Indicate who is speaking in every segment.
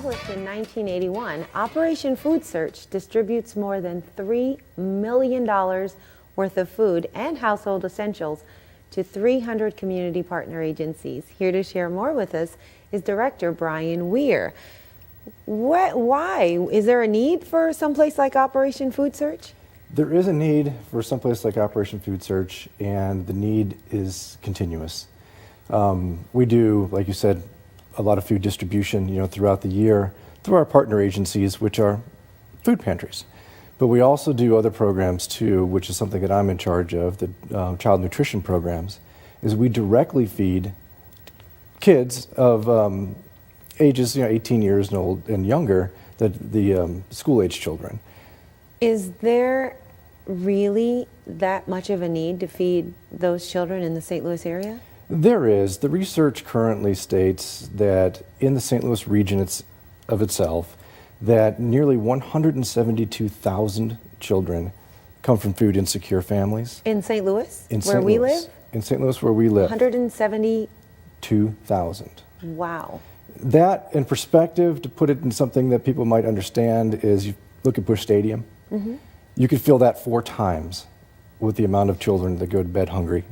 Speaker 1: Established in 1981, Operation Food Search distributes more than $3 million worth of food and household essentials to 300 community partner agencies. Here to share more with us is Director Brian Wieher. Why? Is there a need for someplace like Operation Food Search?
Speaker 2: There is a need for someplace like Operation Food Search, and the need is continuous. We do, like you said, a lot of food distribution, throughout the year through our partner agencies, which are food pantries. But we also do other programs too, which is something that I'm in charge of, the child nutrition programs, is we directly feed kids of ages 18 years and old and younger, the school-age children.
Speaker 1: Is there really that much of a need to feed those children in the St. Louis area?
Speaker 2: There is. The research currently states that in the St. Louis region of itself, that nearly 172,000 children come from food insecure families.
Speaker 1: In St. Louis,
Speaker 2: where
Speaker 1: we live?
Speaker 2: In St. Louis, where we live.
Speaker 1: 172,000.
Speaker 2: Wow. That, in perspective, to put it in something that people might understand, is you look at Busch Stadium. Mm-hmm. You could fill that 4 times with the amount of children that go to bed hungry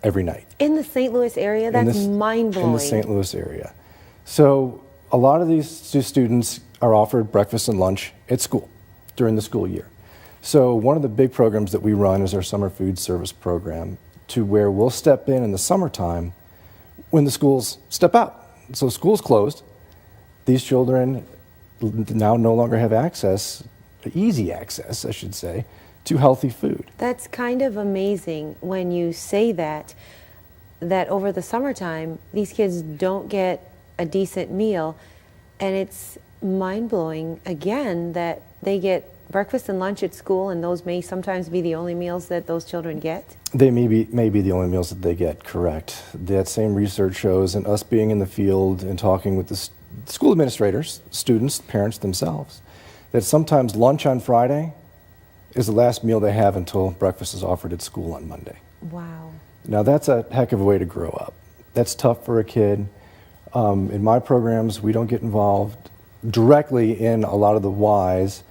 Speaker 2: every night.
Speaker 1: In the St. Louis area? That's mind-blowing.
Speaker 2: In the St. Louis area. So a lot of these students are offered breakfast and lunch at school during the school year. So one of the big programs that we run is our summer food service program, to where we'll step in the summertime when the schools step out. So school's closed. These children now no longer have easy access, I should say, to healthy food.
Speaker 1: That's kind of amazing when you say that over the summertime, these kids don't get a decent meal, and it's mind-blowing, again, that they get breakfast and lunch at school, and those may sometimes be the only meals that those children get?
Speaker 2: They may be the only meals that they get, correct. That same research shows, and us being in the field and talking with the school administrators, students, parents themselves, that sometimes lunch on Friday is the last meal they have until breakfast is offered at school on Monday.
Speaker 1: Wow.
Speaker 2: Now that's a heck of a way to grow up. That's tough for a kid. In my programs, we don't get involved directly in a lot of the whys,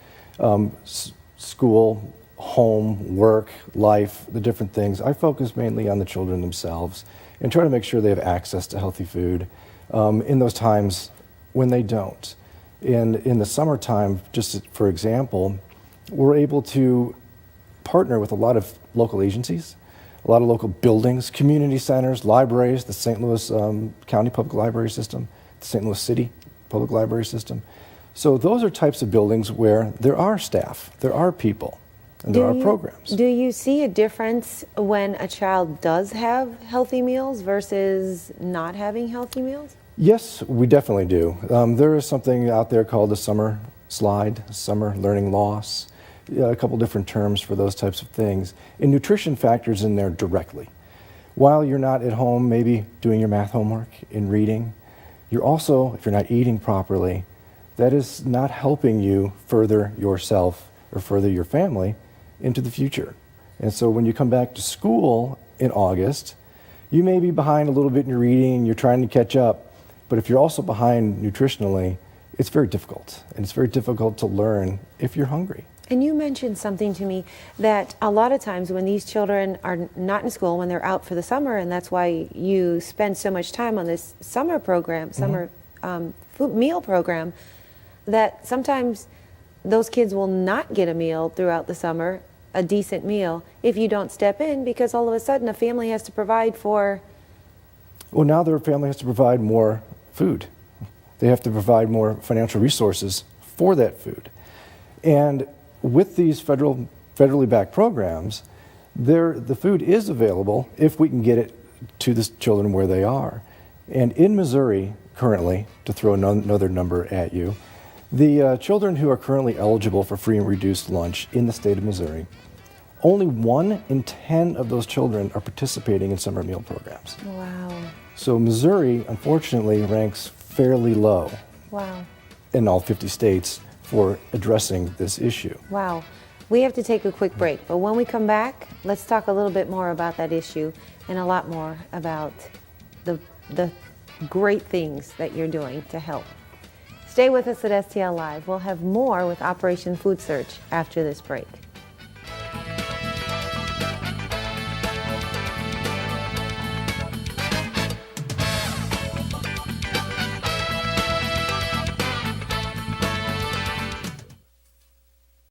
Speaker 2: school, home, work, life, the different things. I focus mainly on the children themselves and try to make sure they have access to healthy food in those times when they don't. In the summertime, just for example, we're able to partner with a lot of local agencies, a lot of local buildings, community centers, libraries, the St. Louis County Public Library System, the St. Louis City Public Library System. So those are types of buildings where there are staff, there are people, and there are programs.
Speaker 1: Do you see a difference when a child does have healthy meals versus not having healthy meals?
Speaker 2: Yes, we definitely do. There is something out there called the summer slide, summer learning loss, a couple different terms for those types of things. And nutrition factors in there directly. While you're not at home, maybe doing your math homework and reading, you're also, if you're not eating properly, that is not helping you further yourself or further your family into the future. And so when you come back to school in August, you may be behind a little bit in your reading and you're trying to catch up. But if you're also behind nutritionally, it's very difficult. And it's very difficult to learn if you're hungry.
Speaker 1: And you mentioned something to me that a lot of times when these children are not in school, when they're out for the summer, and that's why you spend so much time on this summer program, summer food meal program, that sometimes those kids will not get a meal throughout the summer, a decent meal, if you don't step in, because all of a sudden a family has to provide for...
Speaker 2: Well, now their family has to provide more food. They have to provide more financial resources for that food. And with these federally backed programs, the food is available if we can get it to the children where they are. And in Missouri, currently, to throw another number at you, the children who are currently eligible for free and reduced lunch in the state of Missouri, only 1 in 10 of those children are participating in summer meal programs.
Speaker 1: Wow.
Speaker 2: So Missouri, unfortunately, ranks fairly low.
Speaker 1: Wow.
Speaker 2: In all 50 states for addressing this issue.
Speaker 1: Wow. We have to take a quick break, but when we come back, let's talk a little bit more about that issue and a lot more about the great things that you're doing to help. Stay with us at STL Live. We'll have more with Operation Food Search after this break.